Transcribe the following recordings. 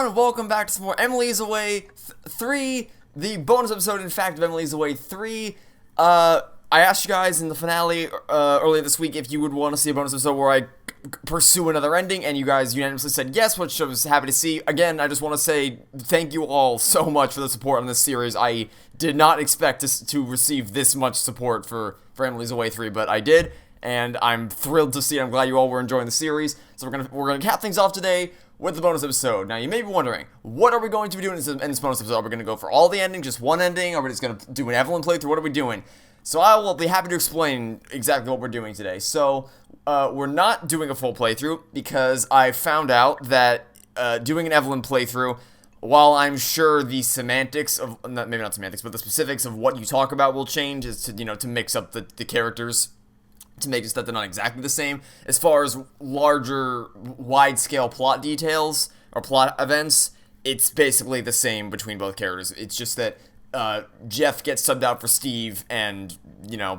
everyone, welcome back to some more Emily's Away 3, the bonus episode, in fact, of Emily's Away 3. I asked you guys in the finale earlier this week if you would want to see a bonus episode where I pursue another ending, and you guys unanimously said yes, which I was happy to see. Again, I just want to say thank you all so much for the support on this series. I did not expect to receive this much support for Emily's Away 3, but I did, and I'm thrilled to see it. I'm glad you all were enjoying the series. So we're gonna cap things off today with the bonus episode. Now, you may be wondering, what are we going to be doing in this bonus episode? Are we going to go for all the endings, just one ending? Are we just going to do an Evelyn playthrough? What are we doing? So I will be happy to explain exactly what we're doing today. So, we're not doing a full playthrough, because I found out that doing an Evelyn playthrough, while I'm sure the semantics of, maybe not semantics, but the specifics of what you talk about will change, is to mix up the characters, to make it so that they're not exactly the same. As far as larger, wide-scale plot details, or plot events, it's basically the same between both characters. It's just that Jeff gets subbed out for Steve, and,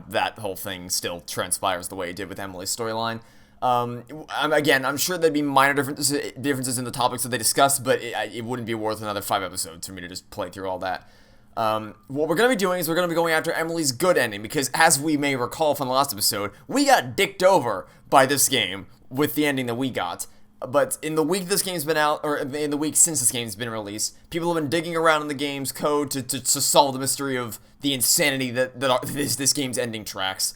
that whole thing still transpires the way it did with Emily's storyline. I'm sure there'd be minor differences in the topics that they discussed, but it wouldn't be worth another 5 episodes for me to just play through all that. What we're going to be doing is we're going to be going after Emily's good ending, because as we may recall from the last episode, we got dicked over by this game with the ending that we got. But in the week this game's been out, or in the week since this game's been released, people have been digging around in the game's code to solve the mystery of the insanity that this game's ending tracks.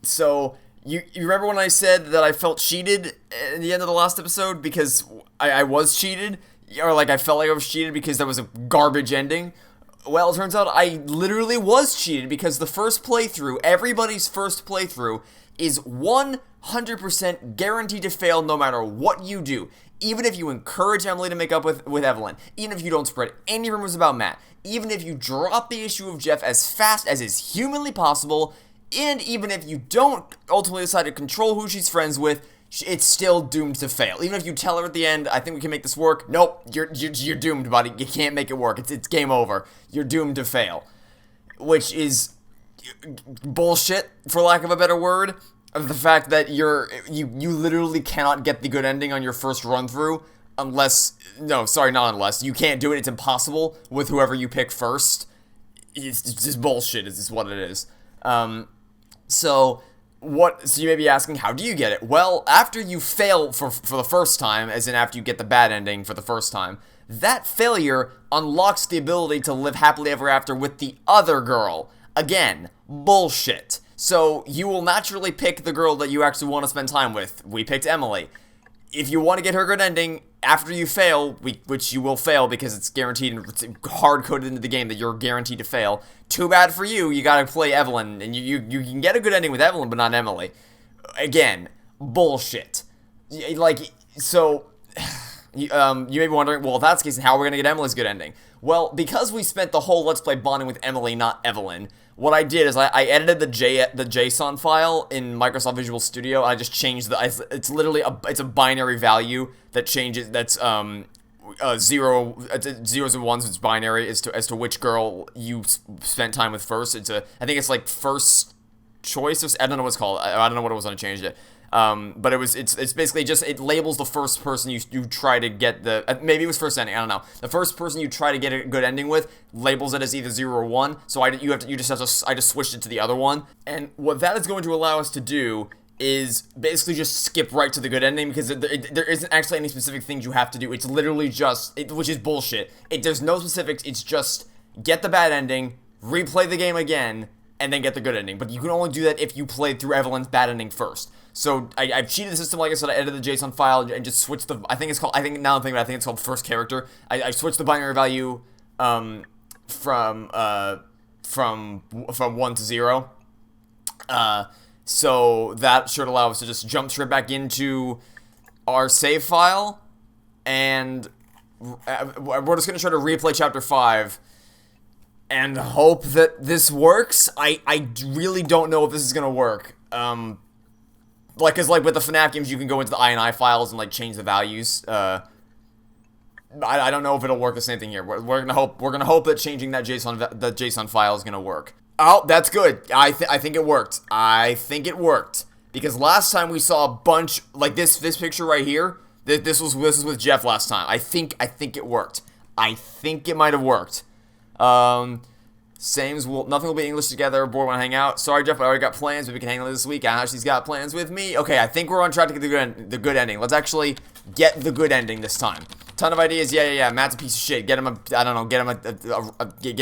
So you remember when I said that I felt cheated at the end of the last episode because I was cheated, or I felt like I was cheated because that was a garbage ending? Well, it turns out I literally was cheated, because the first playthrough, everybody's first playthrough, is 100% guaranteed to fail no matter what you do. Even if you encourage Emily to make up with Evelyn, even if you don't spread any rumors about Matt, even if you drop the issue of Jeff as fast as is humanly possible, and even if you don't ultimately decide to control who she's friends with, it's still doomed to fail. Even if you tell her at the end, I think we can make this work. Nope, you're doomed, buddy. You can't make it work. It's game over. You're doomed to fail. Which is bullshit, for lack of a better word. Of the fact that you literally cannot get the good ending on your first run through unless, not unless, you can't do it. It's impossible with whoever you pick first. It's just bullshit, is what it is. So you may be asking, how do you get it? Well, after you fail for the first time, as in after you get the bad ending for the first time, that failure unlocks the ability to live happily ever after with the other girl. Again, bullshit. So you will naturally pick the girl that you actually want to spend time with. We picked Emily. If you want to get her good ending after you fail, which you will fail because it's guaranteed and it's hard-coded into the game that you're guaranteed to fail, too bad for you, you gotta play Evelyn, and you can get a good ending with Evelyn, but not Emily. Again, bullshit. So, you may be wondering, well, if that's the case, how are we gonna get Emily's good ending? Well, because we spent the whole Let's Play bonding with Emily, not Evelyn, what I did is I edited the JSON file in Microsoft Visual Studio. I just changed it's literally it's a binary value that changes. That's zeros and ones. It's binary as to which girl you spent time with first. I think it's like first choice. I don't know what it's called. I don't know what it was when I changed it. But it's basically just, it labels the first person you try to get maybe it was first ending, I don't know. The first person you try to get a good ending with labels it as either 0 or 1, so I just switched it to the other one. And what that is going to allow us to do is basically just skip right to the good ending, because there isn't actually any specific things you have to do. It's literally just, which is bullshit. There's no specifics, it's just get the bad ending, replay the game again, and then get the good ending. But you can only do that if you played through Evelyn's bad ending first. So I've cheated the system, like I said. I edited the JSON file and just switched I think it's called first character. I switched the binary value from 1 to 0. So that should allow us to just jump straight back into our save file, and we're just gonna try to replay chapter 5 and hope that this works. I really don't know if this is gonna work. Cause with the FNAF games, you can go into the INI files and change the values. I don't know if it'll work the same thing here. We're gonna hope that changing that JSON file is gonna work. Oh, that's good. I think it worked. Because last time we saw a bunch, like this picture right here, This was with Jeff last time. I think it worked. I think it might have worked. Nothing will be English together. Board want to hang out. Sorry, Jeff, I already got plans, but we can hang out this week. Ashley's got plans with me. Okay, I think we're on track to get the good ending. Let's actually get the good ending this time. Ton of ideas. Yeah. Matt's a piece of shit. Get him get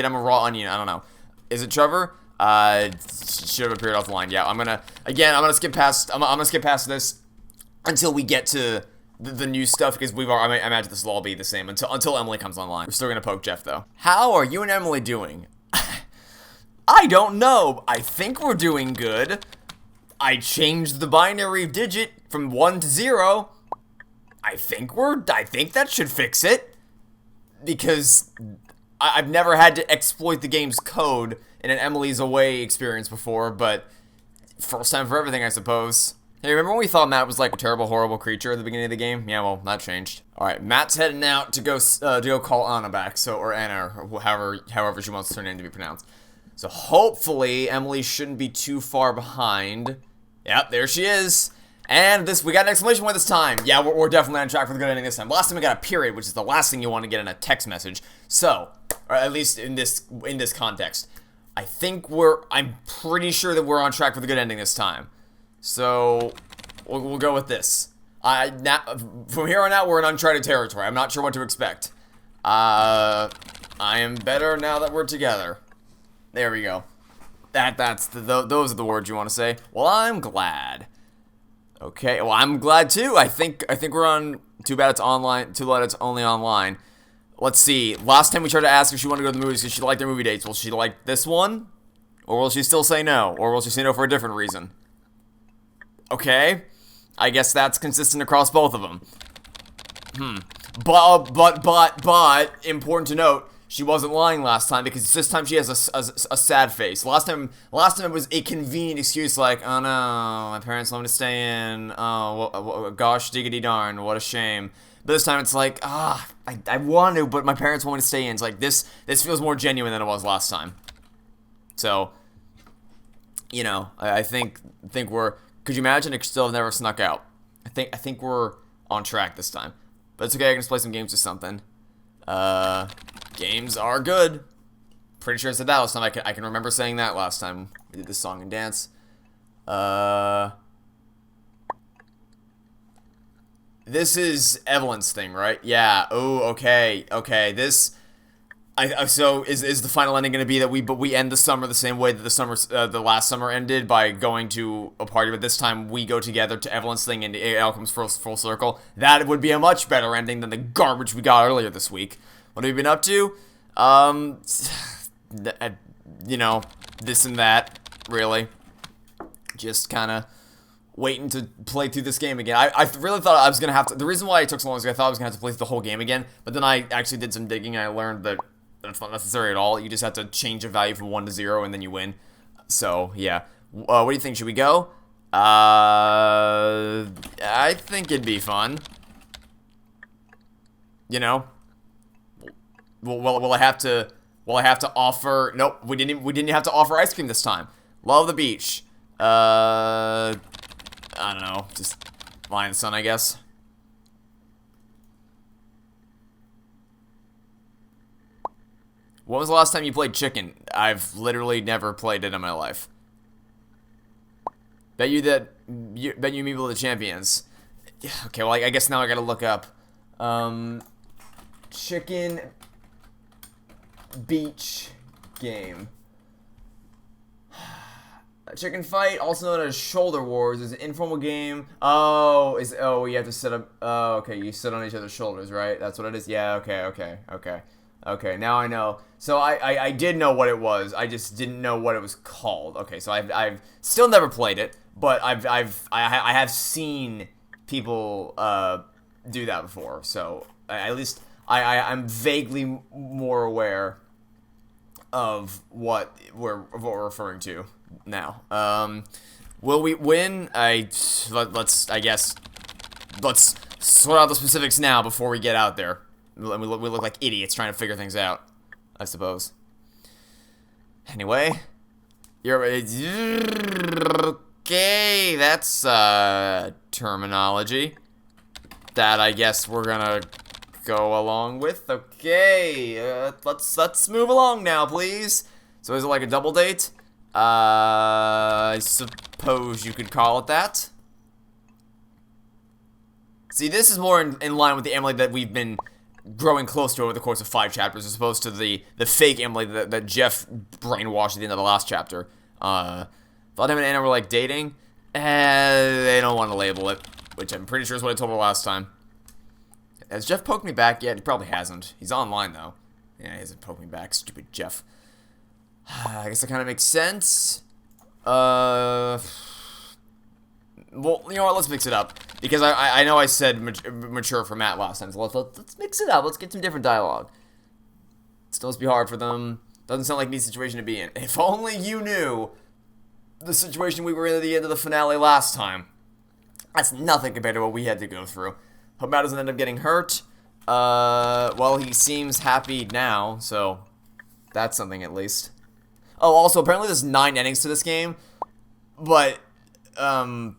him a raw onion. I don't know. Is it Trevor? Should have appeared off the line. Yeah, I'm gonna skip past. I'm gonna skip past this until we get to the new stuff, because I imagine this will all be the same until Emily comes online. We're still gonna poke Jeff though. How are you and Emily doing? I don't know. I think we're doing good. I changed the binary digit from 1 to 0. I think that should fix it, because I've never had to exploit the game's code in an Emily's Away experience before, but first time for everything, I suppose. Hey, remember when we thought Matt was like a terrible, horrible creature at the beginning of the game? Yeah, well, that changed. Alright, Matt's heading out to go call Anna back, or Anna, or however she wants her name to be pronounced. So hopefully Emily shouldn't be too far behind. Yep, there she is. And we got an exclamation point this time. Yeah, we're definitely on track for the good ending this time. Last time we got a period, which is the last thing you want to get in a text message. So, or at least in this context, I'm pretty sure that we're on track for the good ending this time. So we'll go with this. From here on out, we're in uncharted territory. I'm not sure what to expect. I am better now that we're together. There we go. Those are the words you want to say. Well, I'm glad. Okay, well, I'm glad too. I think we're on. Too bad it's online. Too bad it's only online. Let's see. Last time we tried to ask if she wanted to go to the movies because she liked their movie dates. Will she like this one? Or will she still say no? Or will she say no for a different reason? Okay. I guess that's consistent across both of them. But, important to note, she wasn't lying last time, because this time she has a sad face. Last time it was a convenient excuse like, oh no, my parents want me to stay in. Oh, gosh diggity darn, what a shame. But this time it's like, I want to, but my parents want me to stay in. It's like, this feels more genuine than it was last time. So, you know, I think we're, could you imagine it still have never snuck out? I think we're on track this time. But it's okay, I can just play some games or something. Games are good. Pretty sure I said that last time. I can remember saying that last time we did this song and dance. This is Evelyn's thing, right? Yeah. Oh, okay. This, so is the final ending going to be that we end the summer the same way that the last summer ended, by going to a party, but this time we go together to Evelyn's thing and it all comes full circle? That would be a much better ending than the garbage we got earlier this week. What have you been up to? You know, this and that, really. Just kind of waiting to play through this game again. I really thought I was going to have to, the reason why it took so long is I thought I was going to have to play through the whole game again, but then I actually did some digging and I learned that that's not necessary at all. You just have to change a value from 1 to 0 and then you win. So, yeah. What do you think? Should we go? I think it'd be fun. You know? Will I have to offer? Nope, we didn't have to offer ice cream this time. Love the beach. I don't know, just lie in the sun, I guess. When was the last time you played chicken? I've literally never played it in my life. Bet you meet with the champions. Okay, well, I guess now I gotta look up. Chicken beach game. Chicken fight, also known as Shoulder Wars, is an informal game. You have to sit up. Oh, okay, you sit on each other's shoulders, right? That's what it is. Yeah. Okay. Now I know. So I did know what it was. I just didn't know what it was called. Okay, so I've still never played it, but I have seen people do that before. So at least I'm vaguely more aware of what we're referring to now. Will we win? Let's sort out the specifics now before we get out there. We look like idiots trying to figure things out, I suppose. Anyway, you're okay. That's terminology. that I guess we're gonna go along with. Okay, let's move along now, please. So is it like a double date? I suppose you could call it that. See, this is more in line with the Emily that we've been growing close to over the course of 5 chapters, as opposed to the fake Emily that Jeff brainwashed at the end of the last chapter. Thought him and Anna were like dating, and they don't want to label it, which I'm pretty sure is what I told her last time. Has Jeff poked me back yet? He probably hasn't. He's online though. Yeah, he hasn't poked me back. Stupid Jeff. I guess that kind of makes sense. Well, you know what? Let's mix it up. Because I know I said mature for Matt last time, so let's mix it up. Let's get some different dialogue. It's supposed to be hard for them. Doesn't sound like a neat situation to be in. If only you knew the situation we were in at the end of the finale last time. That's nothing compared to what we had to go through. Hope Matt doesn't end up getting hurt. Well, he seems happy now, so that's something at least. Oh, also, apparently there's 9 endings to this game, but, okay,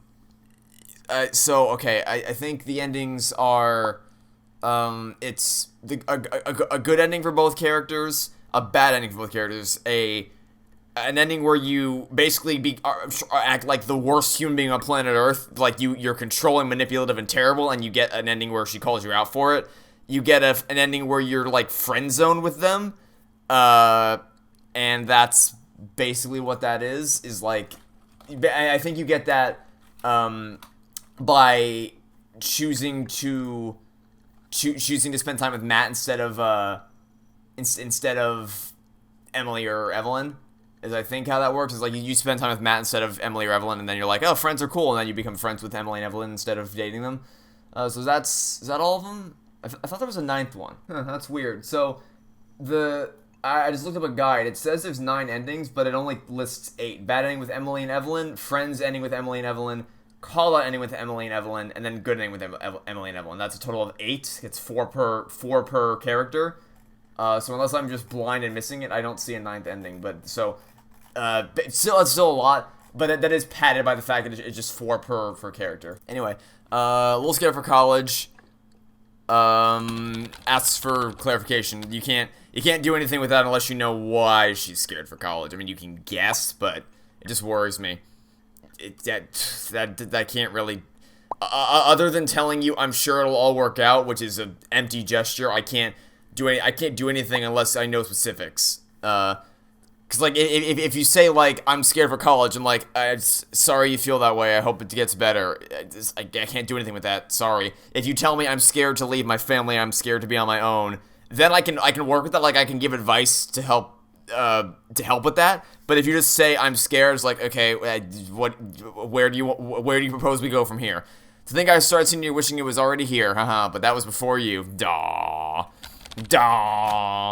I think the endings are, it's a good ending for both characters, a bad ending for both characters, an ending where you basically act like the worst human being on planet Earth, like you're controlling, manipulative, and terrible, and you get an ending where she calls you out for it. You get an ending where you're, like, friend-zoned with them, and that's basically what that is like, I think you get that, by choosing to spend time with Matt instead of Emily or Evelyn, is I think how that works, is like you spend time with Matt instead of Emily or Evelyn, and then you're like, oh, friends are cool, and then you become friends with Emily and Evelyn instead of dating them. So is that all of them? I thought there was a 9th one. Huh, that's weird. So, I just looked up a guide. It says there's 9 endings, but it only lists 8. Bad ending with Emily and Evelyn, Friends ending with Emily and Evelyn, Call Out ending with Emily and Evelyn, and then Good ending with Emily and Evelyn. That's a total of 8. It's 4 per character. So unless I'm just blind and missing it, I don't see a 9th ending. But so, it's still a lot. But that is padded by the fact that it's just 4 per character. Anyway, Little Scared for College. Asks for clarification. You can't do anything with that unless you know why she's scared for college. I mean, you can guess, but it just worries me. That can't really, other than telling you I'm sure it'll all work out, which is an empty gesture. I can't do anything unless I know specifics. Cause like if you say like I'm scared for college, I'm like, sorry you feel that way. I hope it gets better. I can't do anything with that. Sorry. If you tell me I'm scared to leave my family, I'm scared to be on my own, then I can work with that. Like I can give advice to help with that. But if you just say I'm scared, it's like, okay, where do you propose we go from here? To think I started seeing you wishing it was already here, haha. But that was before you. Daw,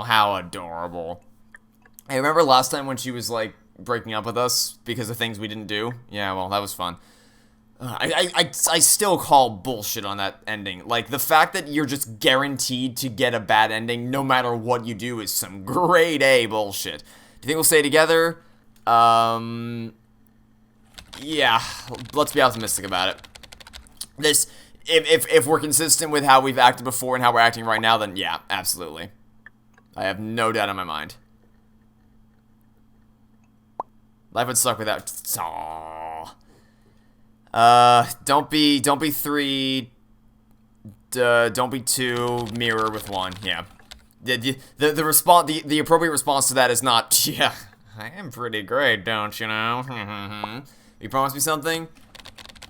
how adorable. Hey, remember last time when she was, like, breaking up with us because of things we didn't do? Yeah, well, that was fun. I still call bullshit on that ending. Like, the fact that you're just guaranteed to get a bad ending no matter what you do is some grade A bullshit. Do you think we'll stay together? Yeah, let's be optimistic about it. If we're consistent with how we've acted before and how we're acting right now, then yeah, absolutely. I have no doubt in my mind. Life would suck without. Aww. Don't be 3. Don't be 2. Mirror with 1. Yeah. The appropriate response to that is not. Yeah, I am pretty great, don't you know? You promised me something.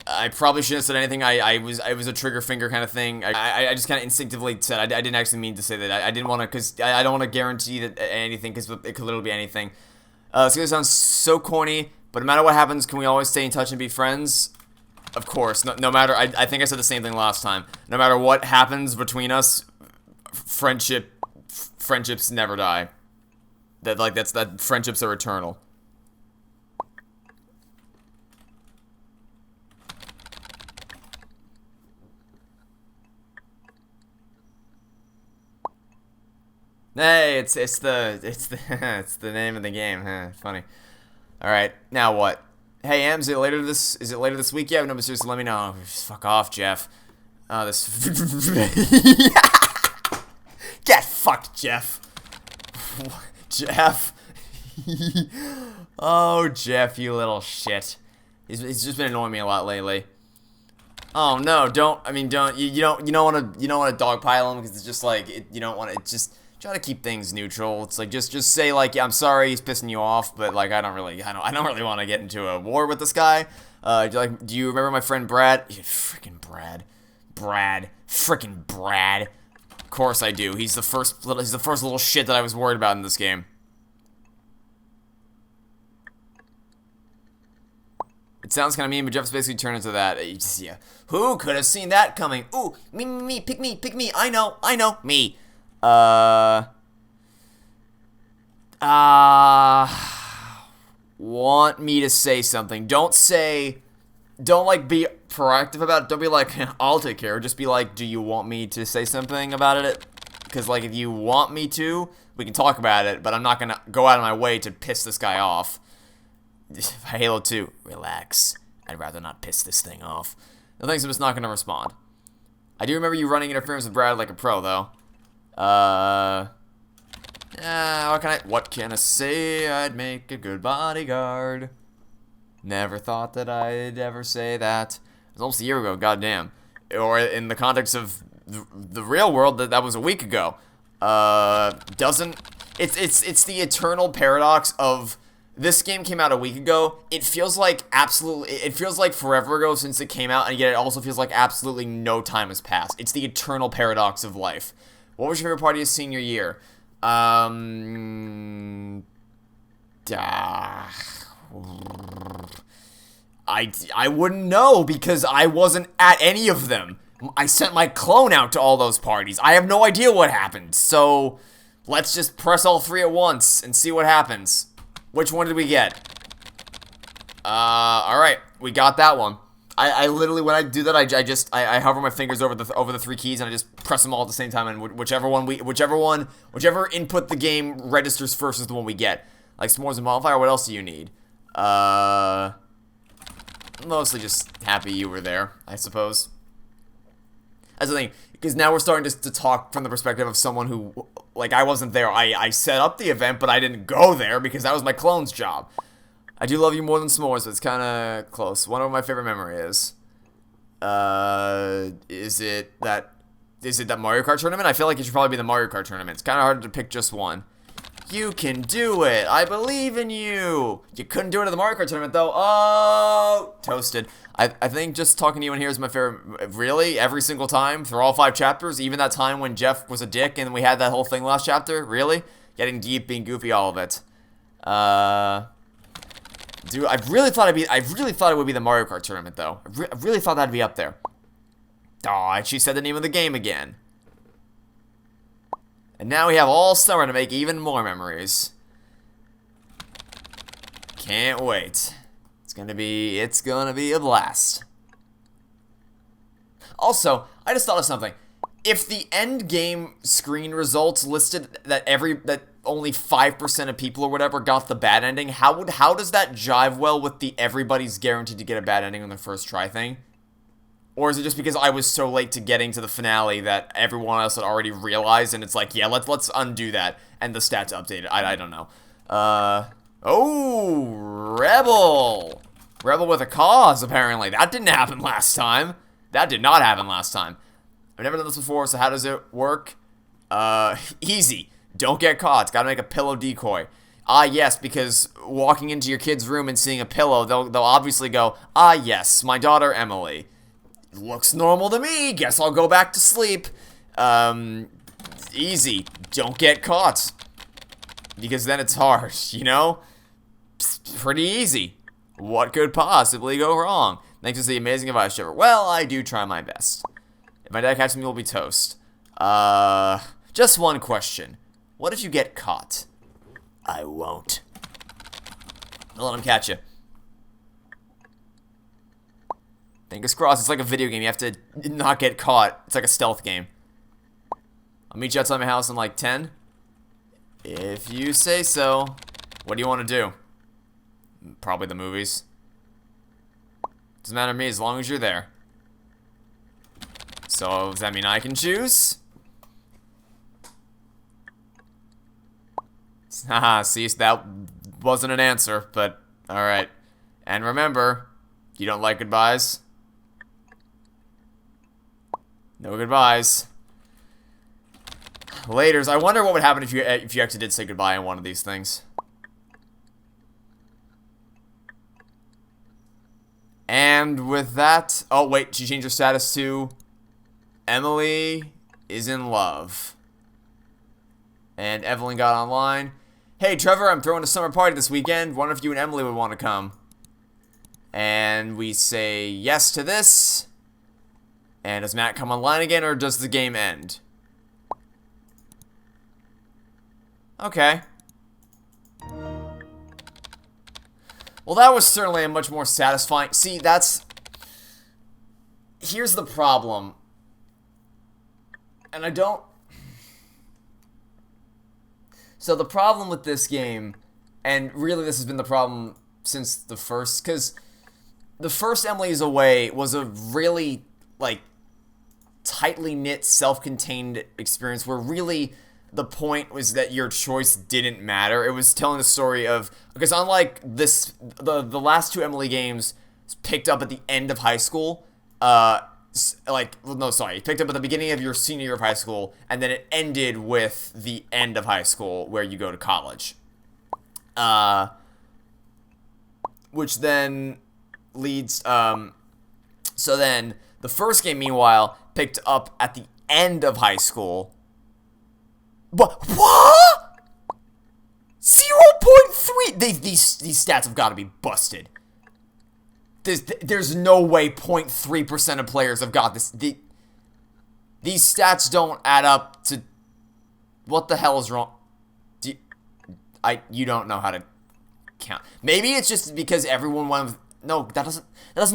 I probably shouldn't have said anything. I was a trigger finger kind of thing. I just kind of instinctively said. I didn't actually mean to say that. I didn't want to, because I don't want to guarantee that anything, because it could literally be anything. It's gonna sound so corny, but no matter what happens, can we always stay in touch and be friends? Of course. No matter, I think I said the same thing last time. No matter what happens between us, friendships never die. That friendships are eternal. Hey, it's the it's the name of the game. Huh, funny. All right, now what? Hey, Em, is it later this week? Yeah, no, but seriously, let me know. Fuck off, Jeff. This. Get fucked, Jeff. Jeff. Oh, Jeff, you little shit. He's just been annoying me a lot lately. Oh no, don't. I mean, don't. You don't want to dogpile him because it's just like you don't want to. Just try to keep things neutral. It's like just say like, yeah, I'm sorry, he's pissing you off, but like I don't really want to get into a war with this guy. Do you remember my friend Brad? Yeah, freaking Brad. Freaking Brad. Of course I do. He's the first little shit that I was worried about in this game. It sounds kind of mean, but Jeff's basically turned into that. Yeah. Who could have seen that coming? Ooh, me, pick me. I know, me. Want me to say something. Don't like be proactive about it. Don't be like, I'll take care. Just be like, do you want me to say something about it? Because like, if you want me to, we can talk about it, but I'm not gonna go out of my way to piss this guy off. Halo 2, relax. I'd rather not piss this thing off. No thanks, I'm just not gonna respond. I do remember you running interference with Brad like a pro, though. What can I say? I'd make a good bodyguard. Never thought that I'd ever say that. It was almost a year ago, goddamn. Or in the context of the real world, that was a week ago. It's the eternal paradox of this game came out a week ago. It feels like forever ago since it came out, and yet it also feels like absolutely no time has passed. It's the eternal paradox of life. What was your favorite party of senior year? I wouldn't know because I wasn't at any of them. I sent my clone out to all those parties. I have no idea what happened. So let's just press all three at once and see what happens. Which one did we get? Alright, we got that one. I literally, when I do that, I hover my fingers over the three keys and I just press them all at the same time, and whichever input the game registers first is the one we get. Like s'mores and modifier, what else do you need? Mostly just happy you were there, I suppose. That's the thing, because now we're starting to talk from the perspective of someone who, like, I wasn't there. I set up the event, but I didn't go there because that was my clone's job. I do love you more than s'mores, but it's kind of close. One of my favorite memory is it that Mario Kart tournament? I feel like it should probably be the Mario Kart tournament. It's kind of hard to pick just one. You can do it. I believe in you. You couldn't do it at the Mario Kart tournament, though. Oh, toasted. I think just talking to you in here is my favorite. Really? Every single time? Through all 5 chapters? Even that time when Jeff was a dick and we had that whole thing last chapter? Really? Getting deep, being goofy, all of it. Dude, I really thought it would be the Mario Kart tournament, though. I really thought that'd be up there. Aw, she said the name of the game again. And now we have all summer to make even more memories. Can't wait. It's gonna be a blast. Also, I just thought of something. If the end game screen results listed that only 5% of people or whatever got the bad ending, how does that jive well with the everybody's guaranteed to get a bad ending on their first try thing? Or is it just because I was so late to getting to the finale that everyone else had already realized, and it's like, yeah, let's undo that, and the stats updated? I don't know. Oh, Rebel with a cause, apparently. That didn't happen last time. That did not happen last time. I've never done this before, so how does it work? Easy. Don't get caught. Gotta make a pillow decoy. Ah, yes, because walking into your kid's room and seeing a pillow, they'll obviously go, ah, yes, my daughter Emily. Looks normal to me. Guess I'll go back to sleep. Easy. Don't get caught. Because then it's hard, you know? Pretty easy. What could possibly go wrong? Thanks to the amazing advice, Trevor. Well, I do try my best. If my dad catches me, we'll be toast. Just one question. What if you get caught? I won't. I'll let him catch you. Fingers crossed. It's like a video game. You have to not get caught. It's like a stealth game. I'll meet you outside my house in like 10. If you say so. What do you want to do? Probably the movies. Doesn't matter to me as long as you're there. So, does that mean I can choose? Haha, see, that wasn't an answer, but alright. And remember, you don't like goodbyes? No goodbyes. Laters. I wonder what would happen if you actually did say goodbye on one of these things. And with that... Oh, wait. She changed her status to... Emily is in love. And Evelyn got online. Hey, Trevor, I'm throwing a summer party this weekend. Wonder if you and Emily would want to come. And we say yes to this. And does Matt come online again, or does the game end? Okay. Well, that was certainly a much more satisfying... See, that's... Here's the problem. And I don't... So the problem with this game, and really this has been the problem since the first... Because the first Emily is Away was a really, like, tightly knit, self-contained experience where really... The point was that your choice didn't matter. It was telling the story of... Because unlike this... The last two Emily games picked up at the end of high school. It picked up at the beginning of your senior year of high school. And then it ended with the end of high school where you go to college. Which then leads... So then the first game, meanwhile, picked up at the end of high school... But what? 0.3. These stats have got to be busted. There's no way 0.3% of players have got this. These stats don't add up to. What the hell is wrong? You don't know how to count. Maybe it's just because everyone went with, no, that doesn't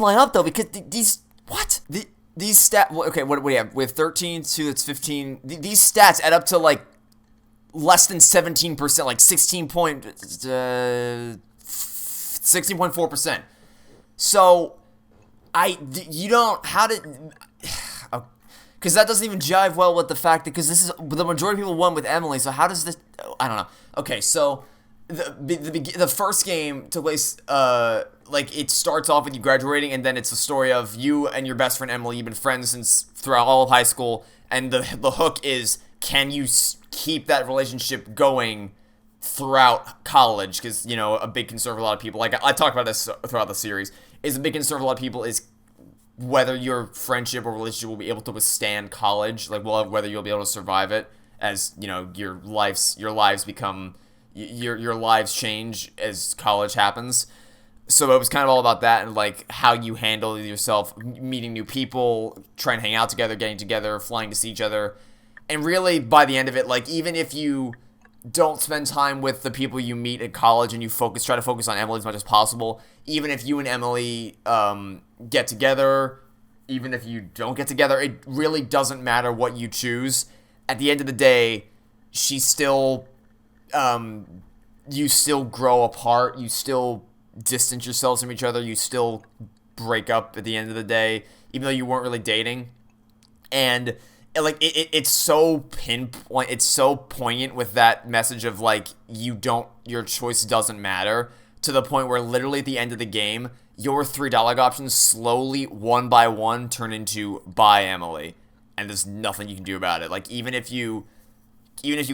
line up though, because these these stats. Okay, what do we have? We have 13, 2, that's 15. These stats add up to like less than 17%, like 16.4%. So, you don't, how did, because that doesn't even jive well with the fact that, because this is, the majority of people won with Emily, so how does this, I don't know. Okay, so, the first game took place, like, it starts off with you graduating, and then it's a story of you and your best friend Emily. You've been friends since throughout all of high school, and the hook is, can you keep that relationship going throughout college? Because, you know, a big concern for a lot of people, like I talk about this throughout the series, is a big concern for a lot of people is whether your friendship or relationship will be able to withstand college, like whether you'll be able to survive it, as, you know, your lives change as college happens. So it was kind of all about that, and like how you handle yourself, meeting new people, trying to hang out together, getting together, flying to see each other. And really, by the end of it, like, even if you don't spend time with the people you meet at college and you try to focus on Emily as much as possible, even if you and Emily get together, even if you don't get together, it really doesn't matter what you choose. At the end of the day, you still grow apart, you still distance yourselves from each other, you still break up at the end of the day, even though you weren't really dating. And like it's so pinpoint, it's so poignant with that message of like your choice doesn't matter, to the point where literally at the end of the game, your 3 dialogue options slowly, one by one, turn into "Bye, Emily," and there's nothing you can do about it. Like even if you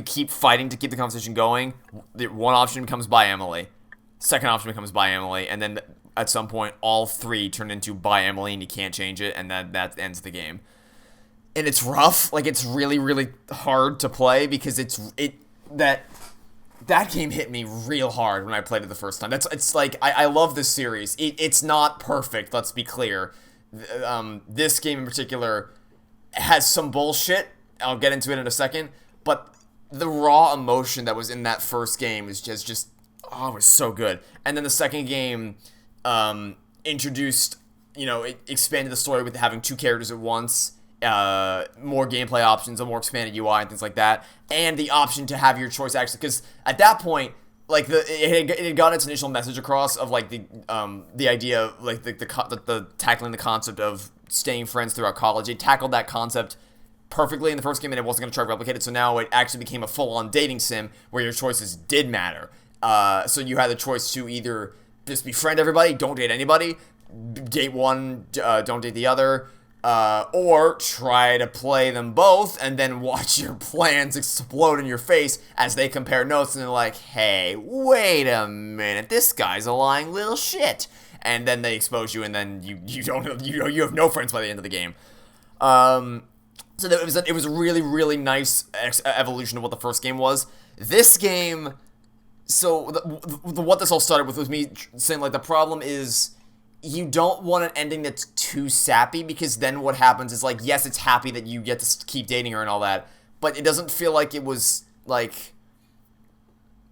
keep fighting to keep the conversation going, the one option becomes "Bye, Emily," second option becomes "Bye, Emily," and then at some point all 3 turn into "Bye, Emily," and you can't change it, and that ends the game. And it's rough, like it's really, really hard to play, because that game hit me real hard when I played it the first time. It's like, I love this series. It's not perfect, let's be clear. This game in particular has some bullshit. I'll get into it in a second, but the raw emotion that was in that first game is just it was so good. And then the second game introduced, it expanded the story with having 2 characters at once. More gameplay options, a more expanded UI and things like that, and the option to have your choice actually, because at that point, like it had gotten its initial message across of like the idea of like the tackling the concept of staying friends throughout college. It tackled that concept perfectly in the first game, and it wasn't going to try to replicate it. So now it actually became a full-on dating sim where your choices did matter. So you had the choice to either just befriend everybody, don't date anybody, date one, don't date the other, or try to play them both and then watch your plans explode in your face as they compare notes and they're like, hey, wait a minute, this guy's a lying little shit. And then they expose you, and then you have no friends by the end of the game. So it was a really, really nice evolution of what the first game was. This game, so what this all started with was me saying, like, the problem is you don't want an ending that's too sappy, because then what happens is, like, yes, it's happy that you get to keep dating her and all that, but it doesn't feel like it was, like,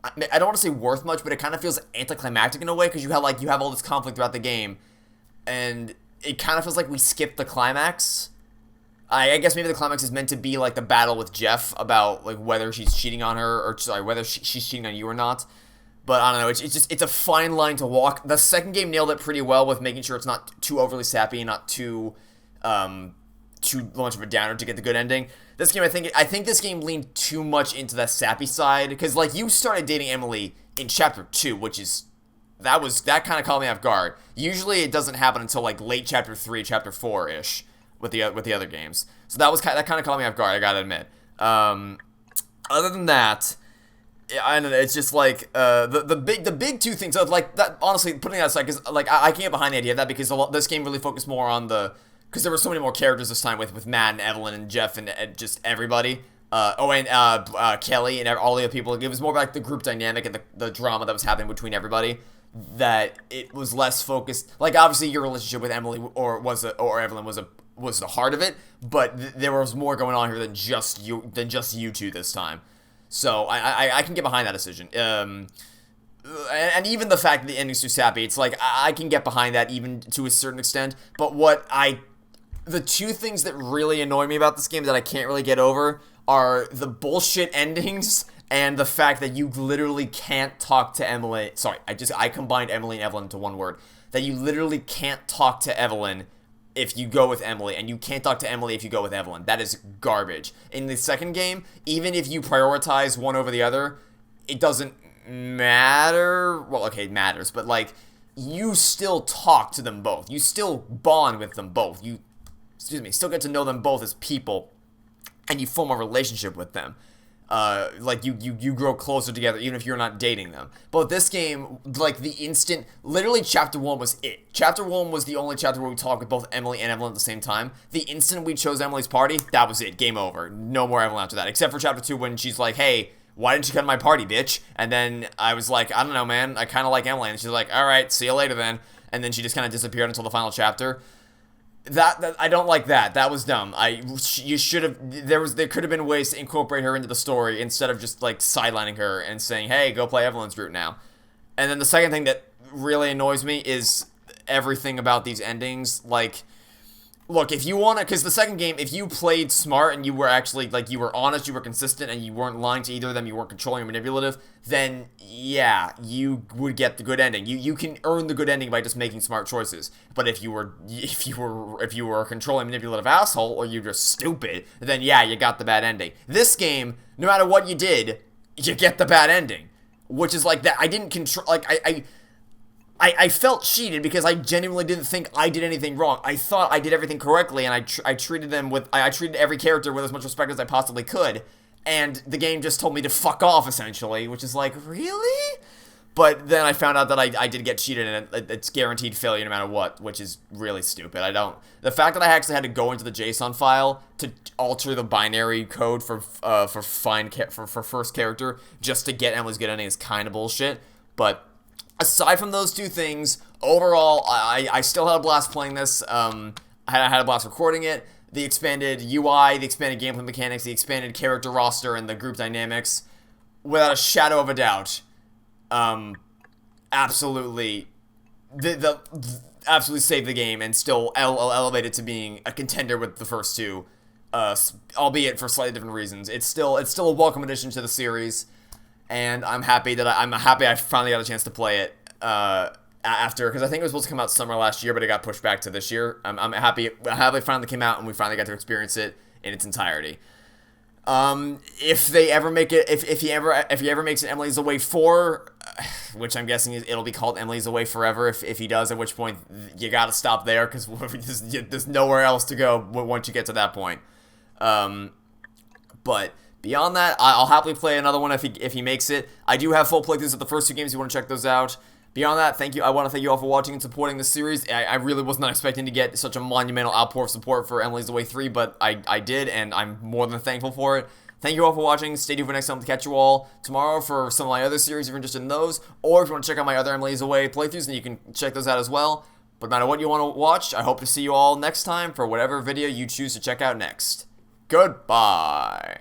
I don't want to say worth much, but it kind of feels anticlimactic in a way, because you have all this conflict throughout the game, and it kind of feels like we skipped the climax. I guess maybe the climax is meant to be like the battle with Jeff about, like, whether she's cheating on her, or sorry, whether she's cheating on you or not. But I don't know, it's a fine line to walk. The second game nailed it pretty well with making sure it's not too overly sappy and not too much of a downer to get the good ending. This game, I think this game leaned too much into that sappy side, because, like, you started dating Emily in chapter 2, which is that kind of caught me off guard. Usually it doesn't happen until, like, late chapter 3, chapter 4-ish. With the other games, so that kind of caught me off guard, I gotta admit. Other than that, I don't know. It's just like the big two things. So, like, that, honestly, putting that aside, because, like, I can get behind the idea of that, because this game really focused more on because there were so many more characters this time with Matt and Evelyn and Jeff and just everybody. Kelly and all the other people. It was more about, like, the group dynamic and the drama that was happening between everybody. That it was less focused. Like, obviously, your relationship with Emily or Evelyn was the heart of it, but there was more going on here than just you two this time. So I can get behind that decision. And even the fact that the ending's too sappy, it's like, I can get behind that even to a certain extent. But the two things that really annoy me about this game that I can't really get over are the bullshit endings and the fact that you literally can't talk to Emily. Sorry, I combined Emily and Evelyn into one word. That you literally can't talk to Evelyn if you go with Emily, and you can't talk to Emily if you go with Evelyn. That is garbage. In the second game, even if you prioritize one over the other, it doesn't matter. Well, okay, it matters, but, like, you still talk to them both. You still bond with them both. You still get to know them both as people, and you form a relationship with them. Like, you grow closer together even if you're not dating them. But this game, like, literally chapter 1 was it. Chapter 1 was the only chapter where we talked with both Emily and Evelyn at the same time. The instant we chose Emily's party, that was it. Game over. No more Evelyn after that. Except for chapter 2 when she's like, hey, why didn't you come to my party, bitch? And then I was like, I don't know, man. I kind of like Emily. And she's like, alright, see you later then. And then she just kind of disappeared until the final chapter. That I don't like that. That was dumb. You should have. There could have been ways to incorporate her into the story instead of just, like, sidelining her and saying, "Hey, go play Evelyn's route now." And then the second thing that really annoys me is everything about these endings. Like, look, if you want to, because the second game, if you played smart and you were actually, like, you were honest, you were consistent, and you weren't lying to either of them, you weren't controlling or manipulative, then yeah, you would get the good ending. You can earn the good ending by just making smart choices. But if you were a controlling, manipulative asshole, or you're just stupid, then yeah, you got the bad ending. This game, no matter what you did, you get the bad ending, which is like that. I didn't control, like, I felt cheated because I genuinely didn't think I did anything wrong. I thought I did everything correctly, and I treated them with, I treated every character with as much respect as I possibly could, and the game just told me to fuck off, essentially, which is like, really? But then I found out that I did get cheated, and it's guaranteed failure no matter what, which is really stupid. The fact that I actually had to go into the JSON file to alter the binary code for first character just to get Emily's good ending is kind of bullshit, but aside from those two things, overall, I still had a blast playing this. I had a blast recording it. The expanded UI, the expanded gameplay mechanics, the expanded character roster, and the group dynamics, without a shadow of a doubt, absolutely saved the game and still elevated to being a contender with the first two, albeit for slightly different reasons. It's still a welcome addition to the series. And I'm happy I finally got a chance to play it. after, because I think it was supposed to come out summer last year, but it got pushed back to this year. I'm happy it finally came out and we finally got to experience it in its entirety. If they ever make it, if he ever makes it Emily's Away 4, which I'm guessing it'll be called Emily's Away Forever if he does, at which point you gotta stop there, because there's nowhere else to go once you get to that point. But beyond that, I'll happily play another one if he makes it. I do have full playthroughs of the first two games. You want to check those out. Beyond that, thank you. I want to thank you all for watching and supporting this series. I really was not expecting to get such a monumental outpour of support for Emily's Away 3, but I did, and I'm more than thankful for it. Thank you all for watching. Stay tuned for next time to catch you all tomorrow for some of my other series if you're interested in those, or if you want to check out my other Emily's Away playthroughs, then you can check those out as well. But no matter what you want to watch, I hope to see you all next time for whatever video you choose to check out next. Goodbye.